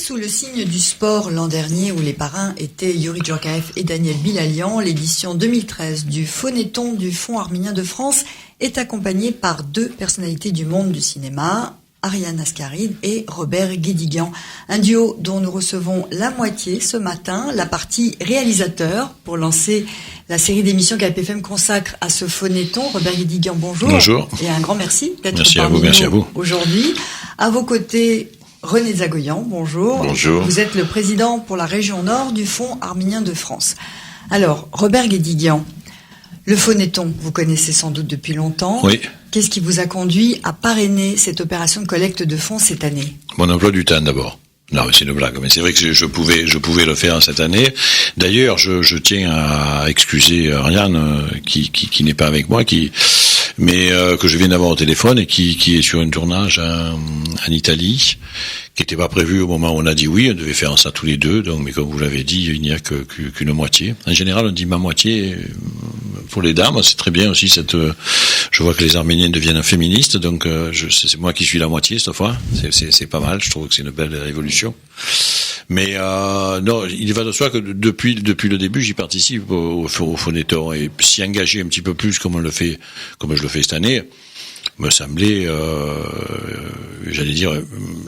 sous le signe du sport l'an dernier où les parrains étaient Youri Djorkaeff et Daniel Bilalian. L'édition 2013 du Phonéton du Fonds arménien de France est accompagnée par deux personnalités du monde du cinéma, Ariane Ascaride et Robert Guédiguian. Un duo dont nous recevons la moitié ce matin, la partie réalisateur, pour lancer la série d'émissions qu'APFM consacre à ce phonéton. Robert Guédiguian, bonjour. Bonjour. Et un grand merci d'être parmi nous aujourd'hui. À vos côtés, René Zagoyan, bonjour. Bonjour. Vous êtes le président pour la région Nord du Fonds arménien de France. Alors, Robert Guédiguian, le phonéton, vous connaissez sans doute depuis longtemps. Oui. Qu'est-ce qui vous a conduit à parrainer cette opération de collecte de fonds cette année? Mon emploi du temps d'abord. Non, mais c'est une blague. Mais c'est vrai que je pouvais le faire cette année. D'ailleurs, je tiens à excuser Ariane qui n'est pas avec moi, mais que je viens d'avoir au téléphone et qui est sur un tournage en Italie, qui n'était pas prévu au moment où on a dit oui. On devait faire ça tous les deux. Donc, mais comme vous l'avez dit, il n'y a qu'une moitié. En général, on dit ma moitié. Pour les dames, c'est très bien aussi je vois que les Arméniennes deviennent féministes, donc c'est moi qui suis la moitié cette fois. C'est pas mal, je trouve que c'est une belle révolution. Mais non, il va de soi que depuis le début, j'y participe au phonéton et s'y engager un petit peu plus comme je le fais cette année, me semblait, j'allais dire,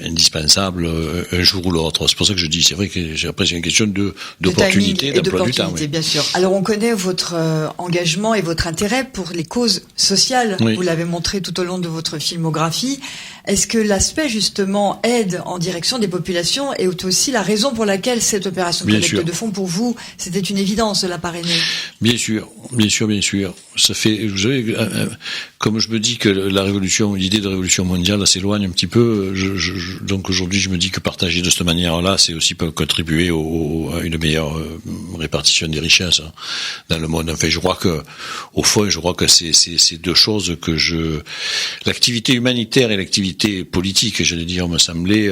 indispensable un jour ou l'autre. C'est pour ça que je dis, c'est vrai que après c'est une question d'opportunité, d'emploi du temps. Oui. Bien sûr. Alors on connaît votre engagement et votre intérêt pour les causes sociales. Oui. Vous l'avez montré tout au long de votre filmographie. Est-ce que l'aspect justement aide en direction des populations est aussi la raison pour laquelle cette opération de collecte de fonds pour vous, c'était une évidence de la parrainer? Bien sûr. Ça fait, vous savez, comme je me dis que l'idée de révolution mondiale s'éloigne un petit peu, donc aujourd'hui je me dis que partager de cette manière-là, c'est aussi contribuer à une meilleure répartition des richesses dans le monde. Enfin, je crois que c'est deux choses l'activité humanitaire et l'activité politique, j'allais dire, me semblaient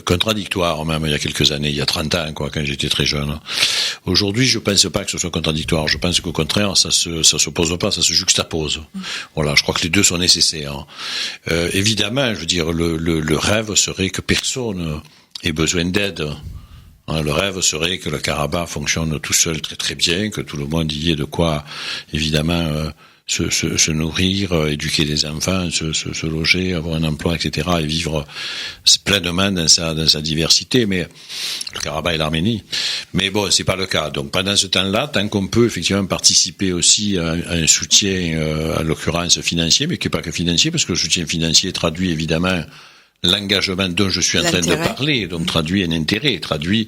contradictoires même il y a quelques années, il y a 30 ans, quand j'étais très jeune. Aujourd'hui, je pense pas que ce soit contradictoire. Je pense qu'au contraire, ça s'oppose pas, ça se juxtapose. Voilà, je crois que les deux sont nécessaires. Évidemment, je veux dire, le rêve serait que personne ait besoin d'aide. Le rêve serait que le Karabakh fonctionne tout seul très très bien, que tout le monde y ait de quoi, évidemment, se nourrir, éduquer les enfants, se loger, avoir un emploi, etc., et vivre pleinement dans sa diversité. Mais le Karabakh et l'Arménie. Mais bon, c'est pas le cas. Donc pendant ce temps-là, tant qu'on peut effectivement participer aussi à un soutien, à l'occurrence financier, mais qui n'est pas que financier, parce que le soutien financier traduit évidemment l'engagement dont je suis en train de parler, donc traduit un intérêt, traduit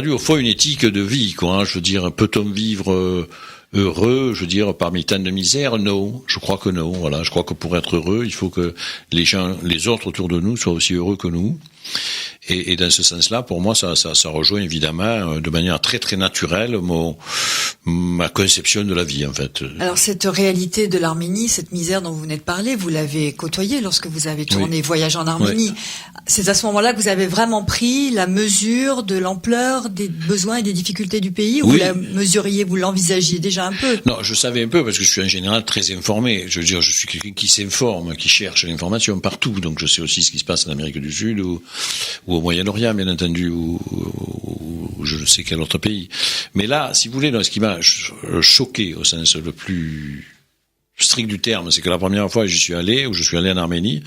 au fond une éthique de vie, quoi. Je veux dire, peut-on vivre heureux, je veux dire, parmi tant de misère? Non, je crois que non. Voilà, je crois que pour être heureux, il faut que les autres autour de nous soient aussi heureux que nous. Et dans ce sens-là, pour moi, ça rejoint évidemment de manière très très naturelle ma conception de la vie, en fait. Alors cette réalité de l'Arménie, cette misère dont vous venez de parler, vous l'avez côtoyée lorsque vous avez tourné Voyage en Arménie. Oui. C'est à ce moment-là que vous avez vraiment pris la mesure de l'ampleur des besoins et des difficultés du pays, ou vous la mesuriez, vous l'envisagiez déjà un peu? Non, je savais un peu parce que je suis en général très informé. Je veux dire, je suis quelqu'un qui s'informe, qui cherche l'information partout, donc je sais aussi ce qui se passe en Amérique du Sud ou au Moyen-Orient, bien entendu, ou je ne sais quel autre pays. Mais là, si vous voulez, ce qui m'a choqué au sens le plus strict du terme, c'est que la première fois où je suis allé en Arménie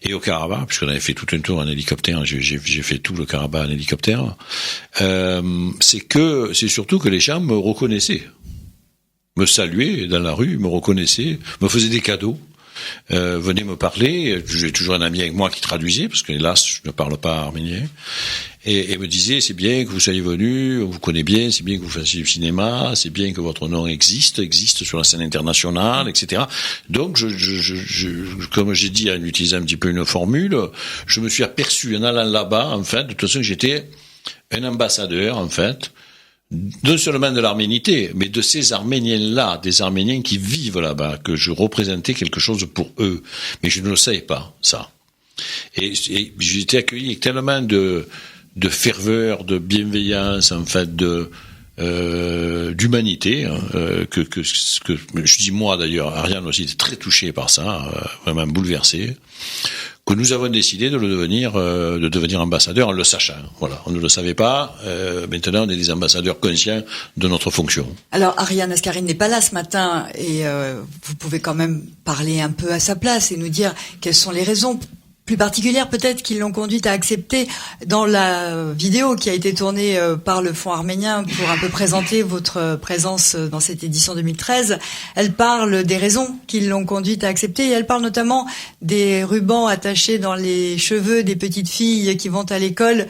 et au Karabakh, puisqu'on avait fait tout un tour en hélicoptère, j'ai fait tout le Karabakh en hélicoptère, c'est surtout que les gens me reconnaissaient, me saluaient dans la rue, me reconnaissaient, me faisaient des cadeaux. Venez me parler, j'ai toujours un ami avec moi qui traduisait, parce que hélas je ne parle pas arménien, et me disait c'est bien que vous soyez venu, on vous connaît bien, c'est bien que vous fassiez du cinéma, c'est bien que votre nom existe sur la scène internationale, etc. Donc comme j'ai dit en utilisant un petit peu une formule, je me suis aperçu en allant là-bas, en fait, de toute façon que j'étais un ambassadeur, en fait, non seulement de l'arménité, mais de ces Arméniens-là, des Arméniens qui vivent là-bas, que je représentais quelque chose pour eux. Mais je ne le savais pas, ça. Et j'ai été accueilli avec tellement de ferveur, de bienveillance, en fait, d'humanité, que je dis moi d'ailleurs, Ariane aussi était très touchée par ça, vraiment bouleversée, que nous avons décidé de devenir ambassadeur en le sachant. Voilà, on ne le savait pas. Maintenant, on est des ambassadeurs conscients de notre fonction. Alors, Ariane Ascaride n'est pas là ce matin et vous pouvez quand même parler un peu à sa place et nous dire quelles sont les raisons plus particulières peut-être qui l'ont conduite à accepter. Dans la vidéo qui a été tournée par le Fonds arménien pour un peu présenter votre présence dans cette édition 2013, elle parle des raisons qui l'ont conduite à accepter et elle parle notamment des rubans attachés dans les cheveux des petites filles qui vont à l'école.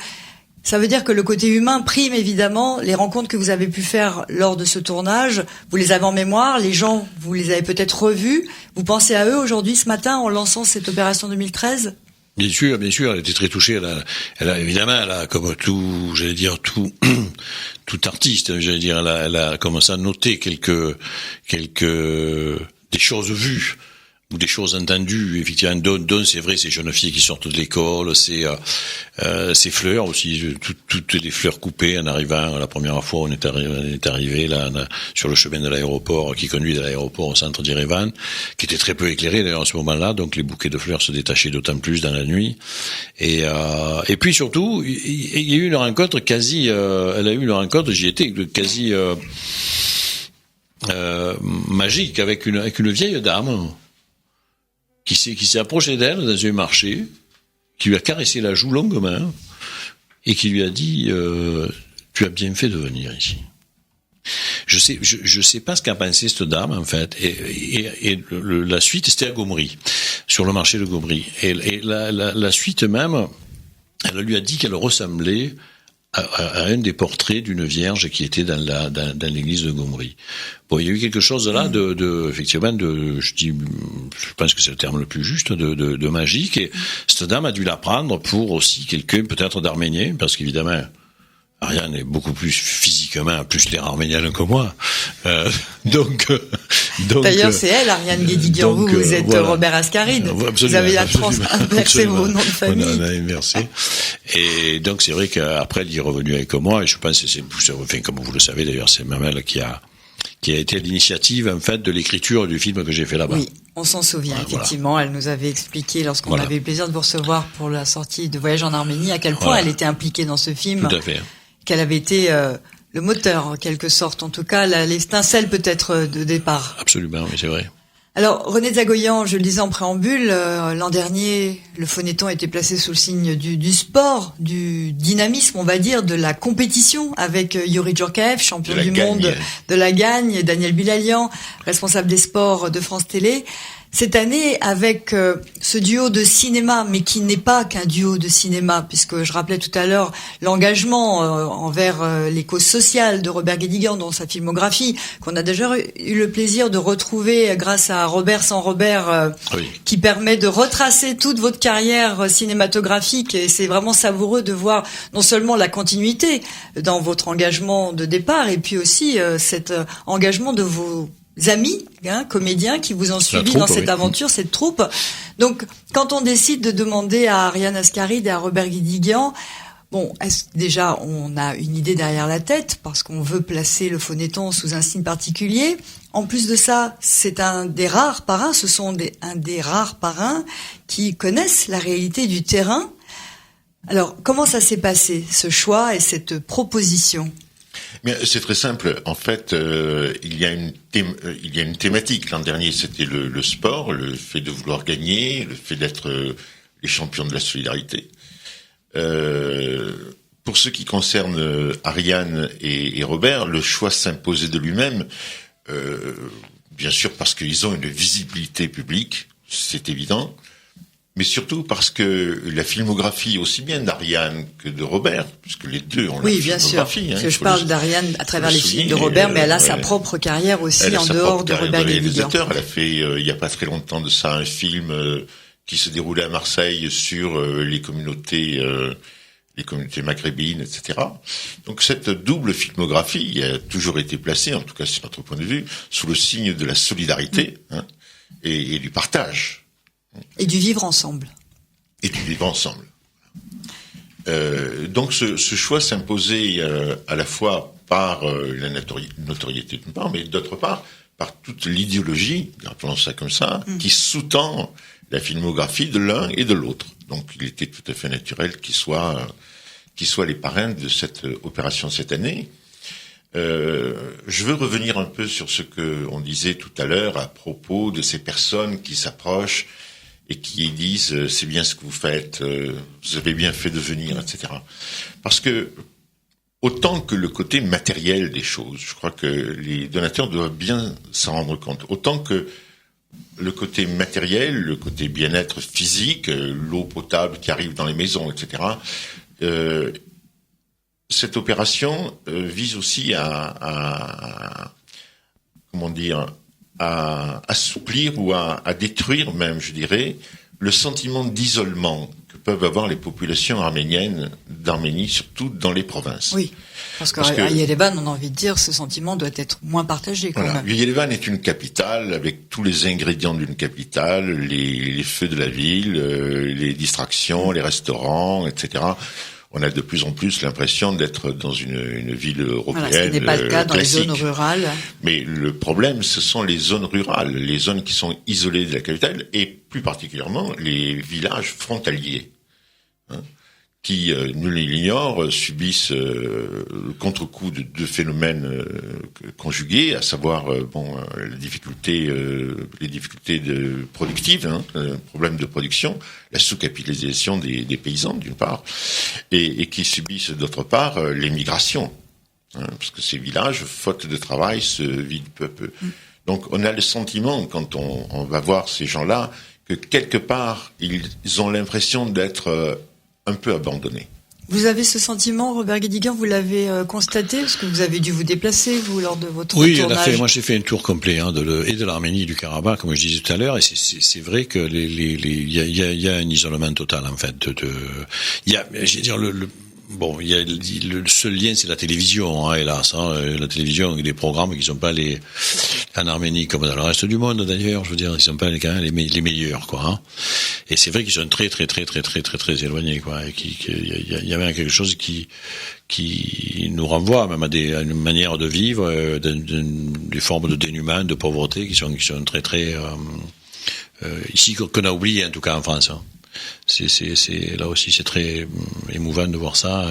Ça veut dire que le côté humain prime évidemment. Les rencontres que vous avez pu faire lors de ce tournage, vous les avez en mémoire, les gens, vous les avez peut-être revus. Vous pensez à eux aujourd'hui, ce matin, en lançant cette opération 2013 ? Bien sûr, elle était très touchée. Évidemment, comme tout, tout artiste, elle a commencé à noter quelques des choses vues ou des choses entendues, effectivement, dont c'est vrai, ces jeunes filles qui sortent de l'école, ces fleurs aussi, toutes les fleurs coupées en arrivant. La première fois, on est arrivé là sur le chemin de l'aéroport qui conduit de l'aéroport au centre d'Erevan, qui était très peu éclairé d'ailleurs à ce moment-là, donc les bouquets de fleurs se détachaient d'autant plus dans la nuit. Et puis surtout, il y a eu une rencontre quasi, elle a eu une rencontre, j'y étais, quasi magique avec une vieille dame qui s'est approché d'elle dans un marché, qui lui a caressé la joue longuement et qui lui a dit tu as bien fait de venir ici. Je sais pas ce qu'a pensé cette dame en fait, et la suite c'était à Gomri, sur le marché de Gomri, et la suite même, elle lui a dit qu'elle ressemblait à un des portraits d'une vierge qui était dans l'église de Gomri. Bon, il y a eu quelque chose là effectivement je pense que c'est le terme le plus juste, de magique, et cette dame a dû la prendre pour aussi quelqu'un peut-être d'arménien, parce qu'évidemment, Ariane est beaucoup plus physiquement plus l'air arménienne que moi. Donc d'ailleurs, c'est elle, Ariane Guédiguian. Vous êtes voilà. Robert Ascaride. Vous avez inversé vos noms de famille. On a inversé. Et donc, c'est vrai qu'après, elle y est revenue avec moi, et je pense que c'est, enfin, comme vous le savez d'ailleurs, c'est Mamel qui a été à l'initiative, en fait, de l'écriture du film que j'ai fait là-bas. Oui, on s'en souvient, effectivement. Voilà. Elle nous avait expliqué, lorsqu'on avait eu le plaisir de vous recevoir pour la sortie de Voyage en Arménie, à quel point elle était impliquée dans ce film. Tout à fait. Qu'elle avait été le moteur, en quelque sorte, en tout cas, l'étincelle peut-être de départ. Absolument, oui, c'est vrai. Alors, René Zagoyan, je le disais en préambule, l'an dernier, le Phonéton était placé sous le signe du sport, du dynamisme, on va dire, de la compétition, avec Youri Djorkaeff, champion du monde de la gagne, et Daniel Bilalian, responsable des sports de France Télé. Cette année, avec ce duo de cinéma, mais qui n'est pas qu'un duo de cinéma, puisque je rappelais tout à l'heure l'engagement envers les causes sociales de Robert Guédiguian dans sa filmographie, qu'on a déjà eu le plaisir de retrouver grâce à Robert sans Robert, qui permet de retracer toute votre carrière cinématographique, et c'est vraiment savoureux de voir non seulement la continuité dans votre engagement de départ, et puis aussi cet engagement de vos amis, comédiens qui vous ont suivi dans cette aventure, cette troupe. Donc, quand on décide de demander à Ariane Ascaride et à Robert Guédiguian, bon, déjà, on a une idée derrière la tête, parce qu'on veut placer le Phonéton sous un signe particulier. En plus de ça, c'est un des rares parrains, un des rares parrains qui connaissent la réalité du terrain. Alors, comment ça s'est passé, ce choix et cette proposition ? Mais c'est très simple. En fait, il y a une thématique. L'an dernier, c'était le sport, le fait de vouloir gagner, le fait d'être les champions de la solidarité. Pour ce qui concerne Ariane et Robert, le choix s'imposait de lui-même, bien sûr parce qu'ils ont une visibilité publique, c'est évident, mais surtout parce que la filmographie aussi bien d'Ariane que de Robert, puisque les deux ont la filmographie. Bien sûr, parce que je parle d'Ariane à travers les films de Robert, mais elle a sa propre carrière aussi en dehors de Robert Guédiguian. Elle a fait, il y a pas très longtemps de ça, un film qui se déroulait à Marseille sur les communautés maghrébines, etc. Donc cette double filmographie a toujours été placée, en tout cas c'est notre point de vue, sous le signe de la solidarité et du partage. Et du vivre ensemble. Donc ce choix s'imposait à la fois par la notoriété d'une part, mais d'autre part par toute l'idéologie, appelons ça comme ça, qui sous-tend la filmographie de l'un et de l'autre. Donc il était tout à fait naturel qu'ils soient les parrains de cette opération cette année. Je veux revenir un peu sur ce que on disait tout à l'heure à propos de ces personnes qui s'approchent et qui disent c'est bien ce que vous faites, vous avez bien fait de venir, etc. Parce que autant que le côté matériel des choses, je crois que les donateurs doivent bien s'en rendre compte. Autant que le côté matériel, le côté bien-être physique, l'eau potable qui arrive dans les maisons, etc. Cette opération vise aussi à assouplir ou à détruire même, je dirais, le sentiment d'isolement que peuvent avoir les populations arméniennes d'Arménie, surtout dans les provinces. Oui, parce qu'à Yerevan, on a envie de dire, ce sentiment doit être moins partagé quand même. Yerevan est une capitale avec tous les ingrédients d'une capitale, les feux de la ville, les distractions, les restaurants, etc. On a de plus en plus l'impression d'être dans une ville européenne. Voilà, ce qui n'est pas le cas dans classique. les zones rurales. Mais le problème, ce sont les zones rurales, les zones qui sont isolées de la capitale, et plus particulièrement les villages frontaliers, qui, nul l'ignore, subissent le contre-coup de deux phénomènes conjugués, à savoir les difficultés productives, problème de production, la sous-capitalisation des paysans d'une part, et qui subissent d'autre part les migrations, parce que ces villages, faute de travail, se vident peu à peu. Donc on a le sentiment, quand on va voir ces gens-là, que quelque part ils ont l'impression d'être un peu abandonné. Vous avez ce sentiment, Robert Guédiguian, vous l'avez constaté, parce que vous avez dû vous déplacer, vous, lors de votre tournage. Moi j'ai fait un tour complet et de l'Arménie et du Karabakh, comme je disais tout à l'heure, et c'est vrai que il y a un isolement total, en fait. Il y a, je veux dire, il y a le seul lien, c'est la télévision, hélas. La télévision, des programmes qui sont pas en Arménie comme dans le reste du monde, d'ailleurs. Je veux dire, ils sont pas quand même les meilleurs, quoi. Et c'est vrai qu'ils sont très éloignés, quoi. Et il y avait quelque chose qui nous renvoie même à une manière de vivre, des formes de dénuement, de pauvreté qui sont très ici qu'on a oublié, en tout cas en France. C'est là aussi, c'est très émouvant de voir ça.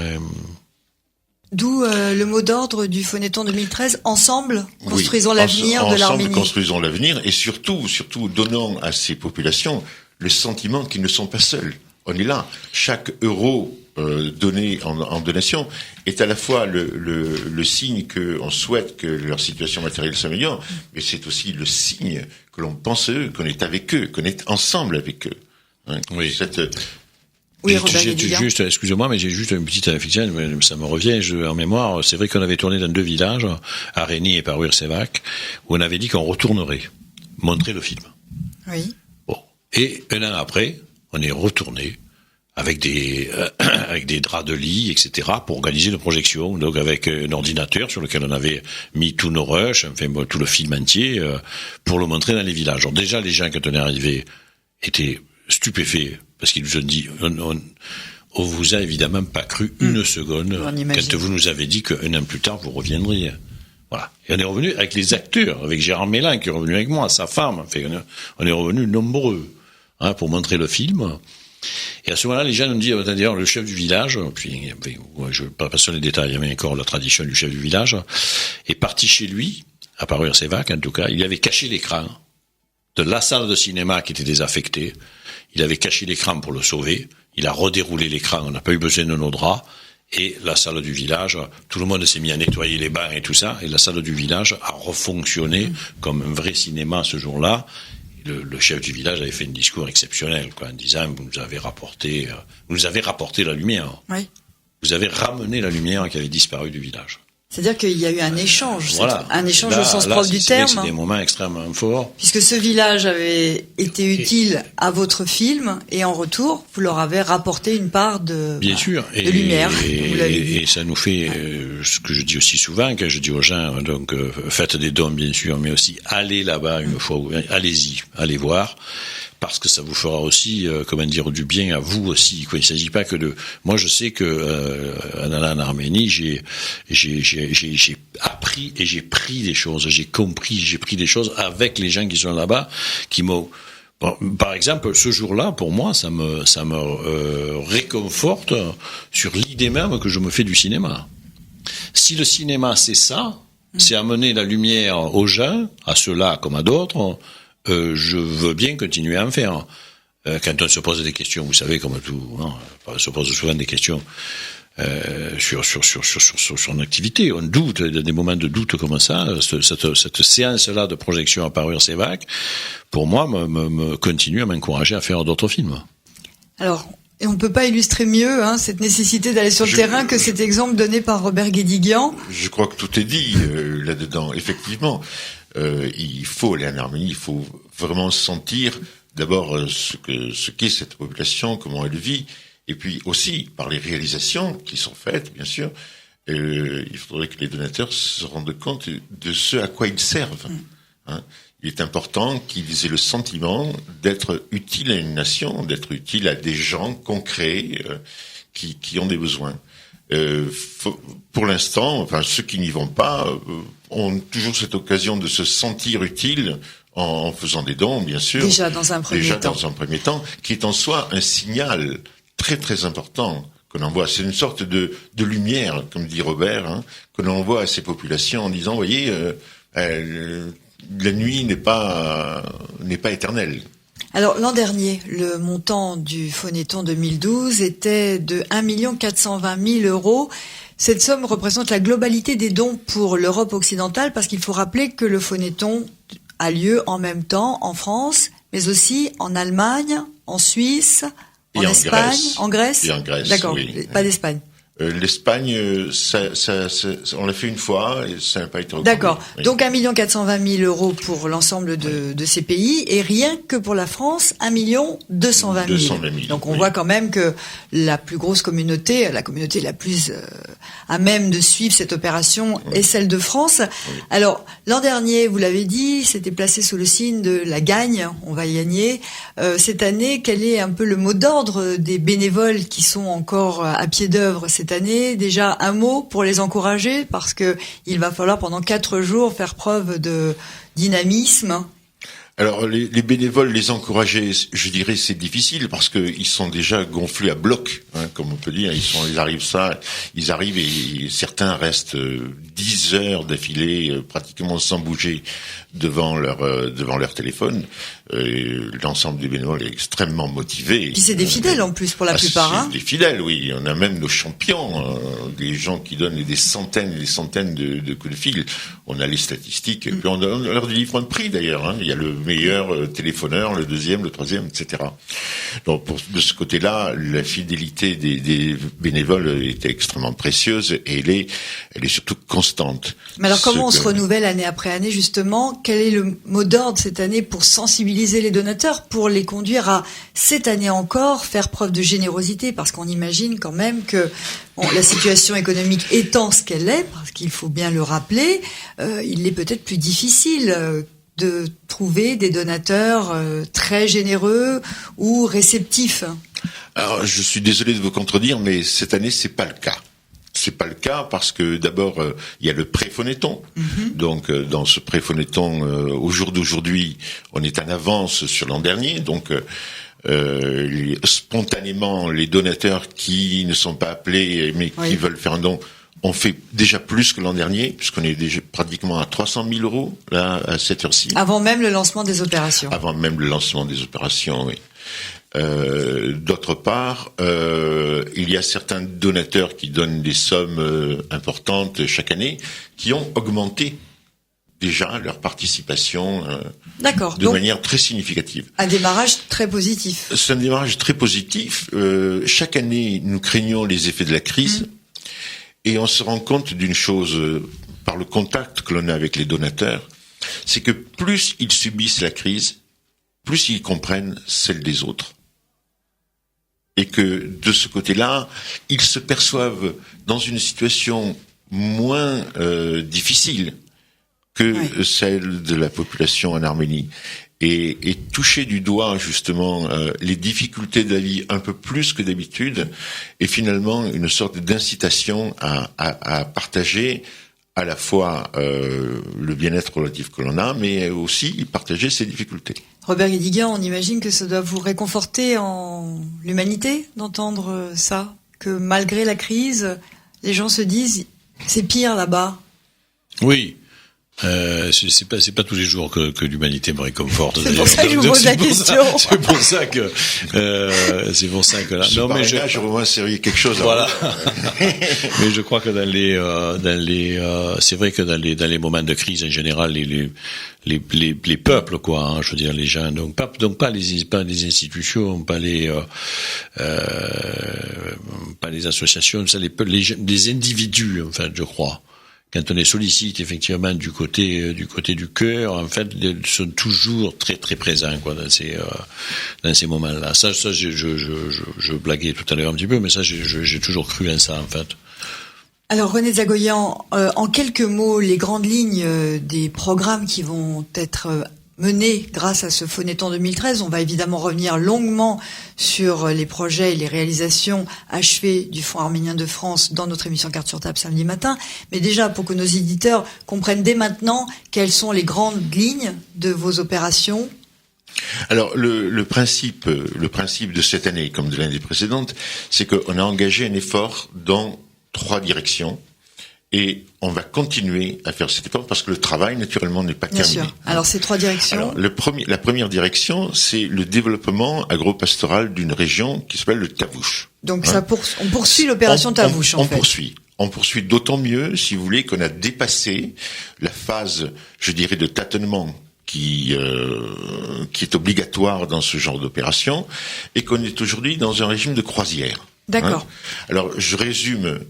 D'où le mot d'ordre du Phonéton 2013, ensemble, construisons l'avenir de l'Arménie. Ensemble, construisons l'avenir, et surtout, donnons à ces populations le sentiment qu'ils ne sont pas seuls. On est là. Chaque euro donné en donation est à la fois le signe qu'on souhaite que leur situation matérielle s'améliore, mais c'est aussi le signe que l'on pense à eux, qu'on est avec eux, qu'on est ensemble avec eux. Oui. Juste, excusez-moi, mais j'ai juste une petite réflexion, ça me revient en mémoire. C'est vrai qu'on avait tourné dans 2 villages, Areni et Parouir-Sévac, où on avait dit qu'on retournerait montrer le film. Oui. Bon. Et un an après, on est retourné avec des draps de lit, etc., pour organiser une projection. Donc avec un ordinateur sur lequel on avait mis tous nos rushs, tout le film entier, pour le montrer dans les villages. Alors déjà, les gens, quand on est arrivé, étaient stupéfaits, parce qu'ils nous ont dit, on vous a évidemment pas cru une seconde quand vous nous avez dit qu'un an plus tard vous reviendriez. Voilà. Et on est revenu avec les acteurs, avec Gérard Mélin qui est revenu avec moi, sa femme. On est revenu nombreux pour montrer le film. Et à ce moment-là, les gens nous disent, d'ailleurs, le chef du village, puis je ne vais pas passer sur les détails, il y avait encore la tradition du chef du village, est parti chez lui, à Parouir-Sévac en tout cas, il avait caché l'écran de la salle de cinéma qui était désaffectée. Il avait caché l'écran pour le sauver. Il a redéroulé l'écran. On n'a pas eu besoin de nos draps. Et la salle du village, tout le monde s'est mis à nettoyer les bains et tout ça. Et la salle du village a refonctionné comme un vrai cinéma ce jour-là. Le chef du village avait fait un discours exceptionnel, en disant, vous nous avez rapporté la lumière. Oui. Vous avez ramené la lumière qui avait disparu du village. C'est-à-dire qu'il y a eu un échange, voilà. Un échange au sens propre du terme. C'est des moments extrêmement forts. Puisque ce village avait été utile à votre film, et en retour, vous leur avez rapporté une part de lumière. Et ça nous fait ce que je dis aussi souvent, quand je dis aux gens, donc faites des dons bien sûr, mais aussi allez là-bas une fois, allez-y, allez voir. parce que ça vous fera aussi, du bien à vous aussi. Quoi. Il ne s'agit pas que de. Moi, je sais que en allant en Arménie, j'ai appris et j'ai pris des choses. J'ai compris, j'ai pris des choses avec les gens qui sont là-bas, qui m'ont. Bon, par exemple, ce jour-là, pour moi, ça me réconforte sur l'idée même que je me fais du cinéma. Si le cinéma, c'est ça, c'est amener la lumière aux gens, à ceux-là comme à d'autres. Je veux bien continuer à en faire. Quand on se pose des questions, vous savez, comme tout, hein, on se pose souvent des questions sur son activité. On doute, des moments de doute comme ça. Cette séance-là de projection à Parure Sévac, pour moi, me continue à m'encourager à faire d'autres films. Alors, et on ne peut pas illustrer mieux cette nécessité d'aller sur le terrain que cet exemple donné par Robert Guédiguian. Je crois que tout est dit là-dedans. Effectivement, il faut aller en Arménie, il faut vraiment sentir d'abord ce qu'est cette population, comment elle vit, et puis aussi par les réalisations qui sont faites, bien sûr. Il faudrait que les donateurs se rendent compte de ce à quoi ils servent. Hein. Il est important qu'ils aient le sentiment d'être utiles à une nation, d'être utiles à des gens concrets qui ont des besoins. Pour l'instant, ceux qui n'y vont pas ont toujours cette occasion de se sentir utiles en faisant des dons, bien sûr. Déjà dans un premier temps, qui est en soi un signal très très important qu'on envoie. C'est une sorte de lumière, comme dit Robert, que l'on envoie à ces populations en disant, voyez, la nuit n'est pas éternelle. Alors, l'an dernier, le montant du Phonéton 2012 était de 1 420 000 €. Cette somme représente la globalité des dons pour l'Europe occidentale, parce qu'il faut rappeler que le Phonéton a lieu en même temps en France, mais aussi en Allemagne, en Suisse, en Espagne, en Grèce. Et en Grèce. D'accord, oui. pas d'Espagne. L'Espagne, on l'a fait une fois et ça n'a pas été recommandé. D'accord. Oui. Donc 1 420 000 € pour l'ensemble de ces pays, et rien que pour la France, 1 220 000. Donc on voit quand même que la plus grosse communauté, la communauté la plus à même de suivre cette opération est celle de France. Oui. Alors l'an dernier, vous l'avez dit, c'était placé sous le signe de la gagne, on va y gagner. Cette année, quel est un peu le mot d'ordre des bénévoles qui sont encore à pied d'œuvre cette année? Déjà un mot pour les encourager, parce que il va falloir pendant 4 jours faire preuve de dynamisme. Alors les bénévoles, les encourager, je dirais c'est difficile parce que ils sont déjà gonflés à bloc, comme on peut dire. Ils arrivent et certains restent 10 heures d'affilée, pratiquement sans bouger devant leur téléphone. L'ensemble des bénévoles est extrêmement motivé. Puis c'est des fidèles en plus pour la plupart. C'est des fidèles, oui. On a même nos champions, des gens qui donnent des centaines et des centaines de coups de fil. On a les statistiques. Et puis on leur délivre un prix d'ailleurs. Il y a le meilleur téléphoneur, le deuxième, le troisième, etc. Donc de ce côté-là, la fidélité des bénévoles est extrêmement précieuse et elle est surtout constante. Mais alors comment on se renouvelle année après année justement? Quel est le mot d'ordre cette année pour sensibiliser les donateurs, pour les conduire à, cette année encore, faire preuve de générosité? Parce qu'on imagine quand même que la situation économique étant ce qu'elle est, parce qu'il faut bien le rappeler, il est peut-être plus difficile de trouver des donateurs très généreux ou réceptifs. Alors, je suis désolé de vous contredire, mais cette année, c'est pas le cas. C'est pas le cas parce que d'abord il y a le pré-phonéton. Donc dans ce pré-phonéton au jour d'aujourd'hui, on est en avance sur l'an dernier. Donc spontanément, les donateurs qui ne sont pas appelés mais qui veulent faire un don, on fait déjà plus que l'an dernier, puisqu'on est déjà pratiquement à 300 000 € là à cette heure-ci. Avant même le lancement des opérations. Avant même le lancement des opérations, oui. D'autre part, il y a certains donateurs qui donnent des sommes importantes chaque année, qui ont augmenté déjà leur participation de manière très significative. Un démarrage très positif. C'est un démarrage très positif. Chaque année, nous craignons les effets de la crise et on se rend compte d'une chose par le contact que l'on a avec les donateurs, c'est que plus ils subissent la crise, plus ils comprennent celle des autres. Et que de ce côté-là, ils se perçoivent dans une situation moins difficile que celle de la population en Arménie. et toucher du doigt justement les difficultés de la vie un peu plus que d'habitude, et finalement une sorte d'incitation à partager à la fois le bien-être relatif que l'on a, mais aussi partager ses difficultés. Robert Guédiguian, on imagine que ça doit vous réconforter en l'humanité d'entendre ça, que malgré la crise, les gens se disent c'est pire là-bas. Oui. C'est pas tous les jours que l'humanité me réconforte. C'est pour ça que je vous pose la question. C'est pour ça que là. Non, mais je revois servir quelque chose. Voilà. Mais je crois que c'est vrai que dans les moments de crise en général, les peuples, quoi, hein, je veux dire les gens, donc pas les institutions, pas les associations, ça les individus, en fait, je crois. Quand on les sollicite effectivement du côté du cœur, en fait, ils sont toujours très très présents, quoi, dans ces moments-là. Ça, je blaguais tout à l'heure un petit peu, mais ça, j'ai toujours cru en ça, en fait. Alors René Zagoyan, en quelques mots, les grandes lignes des programmes qui vont être menés grâce à ce Phonéton 2013. On va évidemment revenir longuement sur les projets et les réalisations achevées du Fonds arménien de France dans notre émission Carte sur table samedi matin. Mais déjà, pour que nos éditeurs comprennent dès maintenant quelles sont les grandes lignes de vos opérations. Alors le principe de cette année, comme de l'année précédente, c'est qu'on a engagé un effort dans 3 directions. Et on va continuer à faire cet effort parce que le travail, naturellement, n'est pas terminé. Bien sûr. Alors, ces 3 directions. Alors, la première direction, c'est le développement agropastoral d'une région qui s'appelle le Tavouche. Donc, on poursuit l'opération Tavouche, en fait. On poursuit d'autant mieux, si vous voulez, qu'on a dépassé la phase, je dirais, de tâtonnement qui est obligatoire dans ce genre d'opération et qu'on est aujourd'hui dans un régime de croisière. D'accord. Alors, je résume.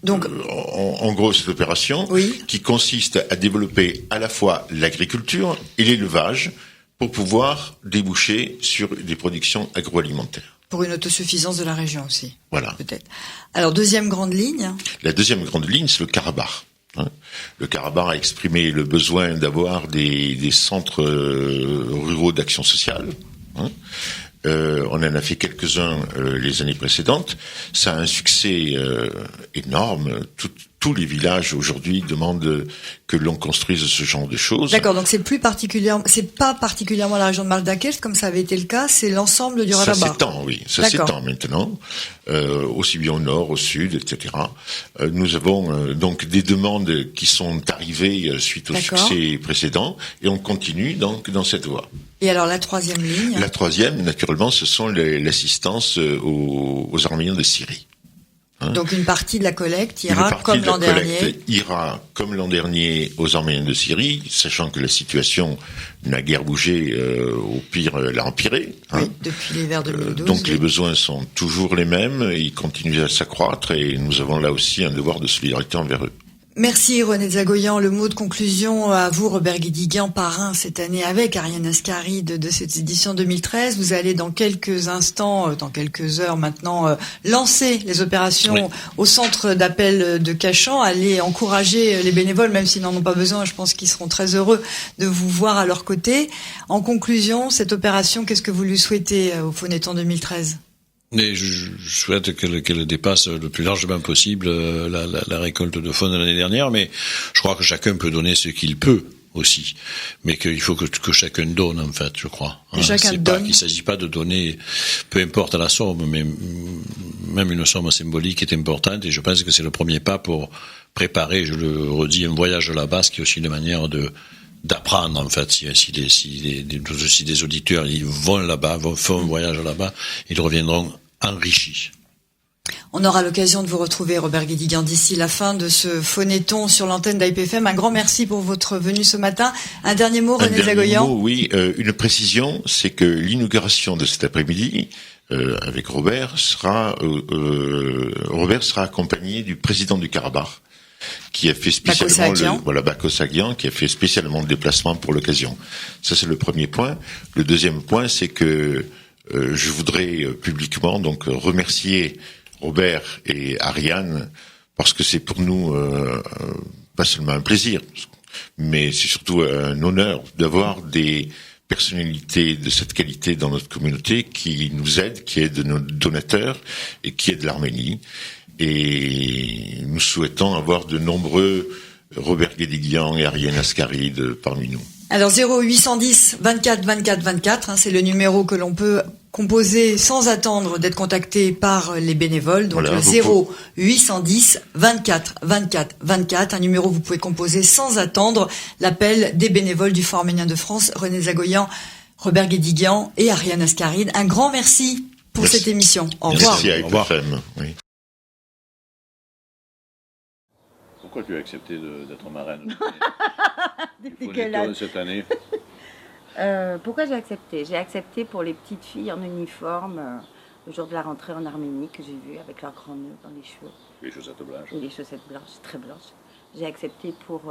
Donc, en gros, cette opération qui consiste à développer à la fois l'agriculture et l'élevage pour pouvoir déboucher sur des productions agroalimentaires. Pour une autosuffisance de la région aussi. Voilà. Peut-être. Alors, deuxième grande ligne. La deuxième grande ligne, c'est le Karabakh. Le Karabakh a exprimé le besoin d'avoir des centres ruraux d'action sociale. On en a fait quelques-uns les années précédentes. Ça a un succès énorme. Tous les villages aujourd'hui demandent que l'on construise ce genre de choses. D'accord, donc c'est pas particulièrement la région de Maldakelt comme ça avait été le cas, c'est l'ensemble du Karabakh. Ça s'étend, oui. Ça s'étend maintenant, aussi bien au nord, au sud, etc. Nous avons donc des demandes qui sont arrivées suite au succès précédent, et on continue donc dans cette voie. Et alors la troisième ligne? La troisième, naturellement, ce sont l'assistance aux Arméniens de Syrie. Donc une partie de la collecte ira comme l'an dernier. Ira comme l'an dernier aux Arméniens de Syrie, sachant que la situation n'a guère bougé, au pire l'a empiré. Oui, depuis l'hiver 2012. Donc les besoins sont toujours les mêmes, ils continuent à s'accroître et nous avons là aussi un devoir de solidarité envers eux. Merci René Zagoyan. Le mot de conclusion à vous, Robert Guédiguian, parrain cette année avec Ariane Ascari de cette édition 2013. Vous allez dans quelques instants, dans quelques heures maintenant, lancer les opérations au centre d'appel de Cachan, aller encourager les bénévoles, même s'ils n'en ont pas besoin. Je pense qu'ils seront très heureux de vous voir à leur côté. En conclusion, cette opération, qu'est-ce que vous lui souhaitez au Phonéton 2013 ? Mais je souhaite qu'elle dépasse le plus largement possible la récolte de fonds de l'année dernière, mais je crois que chacun peut donner ce qu'il peut aussi, mais qu'il faut que chacun donne, en fait, je crois. Chacun donne. Il ne s'agit pas de donner, peu importe la somme, mais même une somme symbolique est importante, et je pense que c'est le premier pas pour préparer, je le redis, un voyage là-bas, ce qui est aussi une manière d'apprendre, en fait. Si des auditeurs ils vont là-bas, font un voyage là-bas, ils reviendront enrichis. On aura l'occasion de vous retrouver, Robert Guédiguian, d'ici la fin de ce Phonéton sur l'antenne d'AIPFM. Un grand merci pour votre venue ce matin. Un dernier mot, René Zagoyan. Oui, une précision, c'est que l'inauguration de cet après-midi, avec Robert sera accompagné du président du Karabakh, qui a fait spécialement Bako Sagian, qui a fait spécialement le déplacement pour l'occasion. Ça, c'est le premier point. Le deuxième point, c'est que je voudrais publiquement donc remercier Robert et Ariane, parce que c'est pour nous pas seulement un plaisir, mais c'est surtout un honneur d'avoir des personnalité de cette qualité dans notre communauté qui nous aide, qui aide nos donateurs et qui aide l'Arménie. Et nous souhaitons avoir de nombreux Robert Guédiguian et Ariane Ascaride parmi nous. Alors 0810 24 24 24, c'est le numéro que l'on peut composer sans attendre d'être contacté par les bénévoles. Donc Voilà, 0810 24 24 24, un numéro que vous pouvez composer sans attendre l'appel des bénévoles du Fonds arménien de France, René Zagoyan, Robert Guédiguian et Ariane Ascaride. Un grand merci pour cette émission. Au revoir. Merci à Au revoir. IPFM. Oui. Pourquoi tu as accepté d'être marraine Depuis quel âge cette année? Pourquoi j'ai accepté? J'ai accepté pour les petites filles en uniforme le jour de la rentrée en Arménie que j'ai vu avec leurs grands nœuds dans les cheveux Les chaussettes blanches. et les chaussettes blanches, très blanches. J'ai accepté pour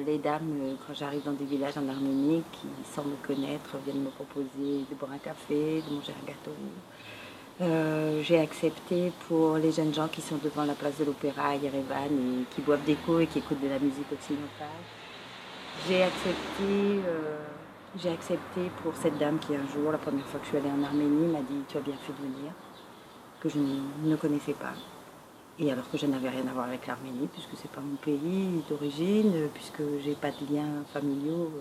les dames quand j'arrive dans des villages en Arménie qui, sans me connaître, viennent me proposer de boire un café, de manger un gâteau. J'ai accepté pour les jeunes gens qui sont devant la place de l'Opéra à Yerevan et qui boivent des coups et qui écoutent de la musique occidentale. J'ai accepté pour cette dame qui un jour, la première fois que je suis allée en Arménie, m'a dit « tu as bien fait de venir », que je ne connaissais pas. Et alors que je n'avais rien à voir avec l'Arménie, puisque c'est pas mon pays d'origine, puisque j'ai pas de liens familiaux,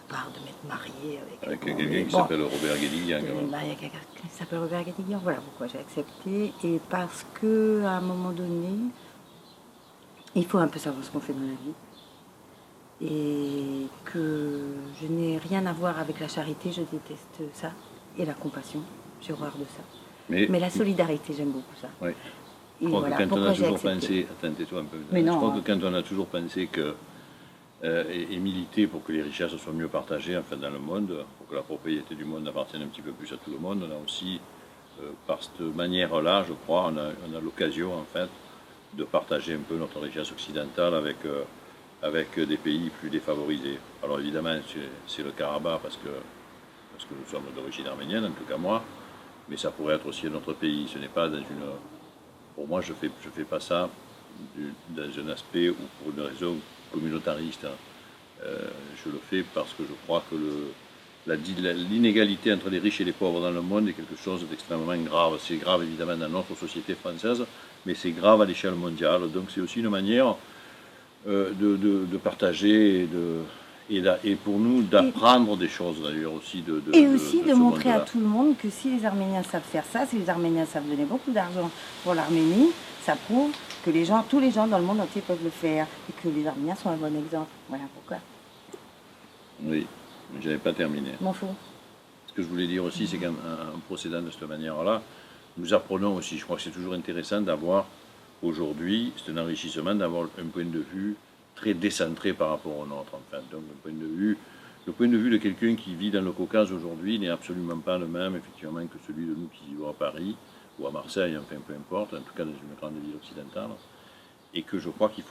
à part de m'être mariée avec Quelqu'un qui s'appelle Robert Guédiguian. mariée avec quelqu'un qui s'appelle Robert Guédiguian. Voilà pourquoi j'ai accepté. Et parce que à un moment donné, il faut un peu savoir ce qu'on fait dans la vie. Et que je n'ai rien à voir avec la charité, je déteste ça. Et la compassion, j'ai horreur de ça. Mais la solidarité, j'aime beaucoup ça. Oui. Et Je crois voilà que quand on pourquoi a j'ai toujours accepté. pensé, attends, tais-toi un peu. Mais Je non, crois hein. que quand on a toujours pensé que et milité pour que les richesses soient mieux partagées enfin, dans le monde, pour que la propriété du monde appartienne un petit peu plus à tout le monde, on a aussi, par cette manière-là, je crois, on a l'occasion en fait de partager un peu notre richesse occidentale avec des pays plus défavorisés. Alors évidemment, c'est le Karabakh parce que nous sommes d'origine arménienne, en tout cas moi, mais ça pourrait être aussi un autre pays. Ce n'est pas dans une... Pour moi, je fais pas ça dans un aspect ou pour une raison communautariste. Je le fais parce que je crois que l'inégalité entre les riches et les pauvres dans le monde est quelque chose d'extrêmement grave. C'est grave évidemment dans notre société française, mais c'est grave à l'échelle mondiale. Donc c'est aussi une manière de partager et pour nous d'apprendre des choses d'ailleurs aussi de De ce montrer à monde-là. tout le monde que si les Arméniens savent faire ça, si les Arméniens savent donner beaucoup d'argent pour l'Arménie, ça prouve que tous les gens dans le monde entier peuvent le faire et que les Arméniens sont un bon exemple. Voilà pourquoi. Oui, mais je n'avais pas terminé. M'en fous. Ce que je voulais dire aussi, c'est qu'en procédant de cette manière-là, nous apprenons aussi, je crois que c'est toujours intéressant d'avoir aujourd'hui, c'est un enrichissement d'avoir un point de vue très décentré par rapport au nôtre. Enfin, donc le point de vue de quelqu'un qui vit dans le Caucase aujourd'hui n'est absolument pas le même, effectivement, que celui de nous qui vivons à Paris ou à Marseille, enfin peu importe, en tout cas dans une grande ville occidentale. Et que je crois qu'il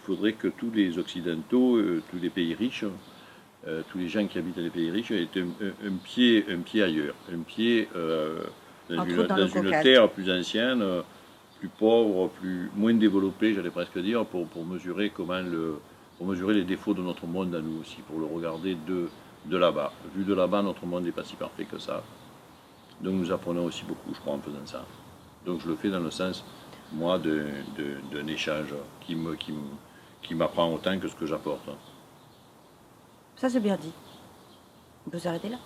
faudrait que tous les Occidentaux, tous les pays riches, tous les gens qui habitent dans les pays riches aient un pied ailleurs, un pied dans une terre plus ancienne, plus pauvre, moins développée, j'allais presque dire, pour mesurer pour mesurer les défauts de notre monde à nous aussi, pour le regarder de là-bas. Vu de là-bas, notre monde n'est pas si parfait que ça. Donc nous apprenons aussi beaucoup, je crois, en faisant ça. Donc je le fais dans le sens, moi, d'un échange qui m'apprend autant que ce que j'apporte. Ça c'est bien dit. On peut s'arrêter là.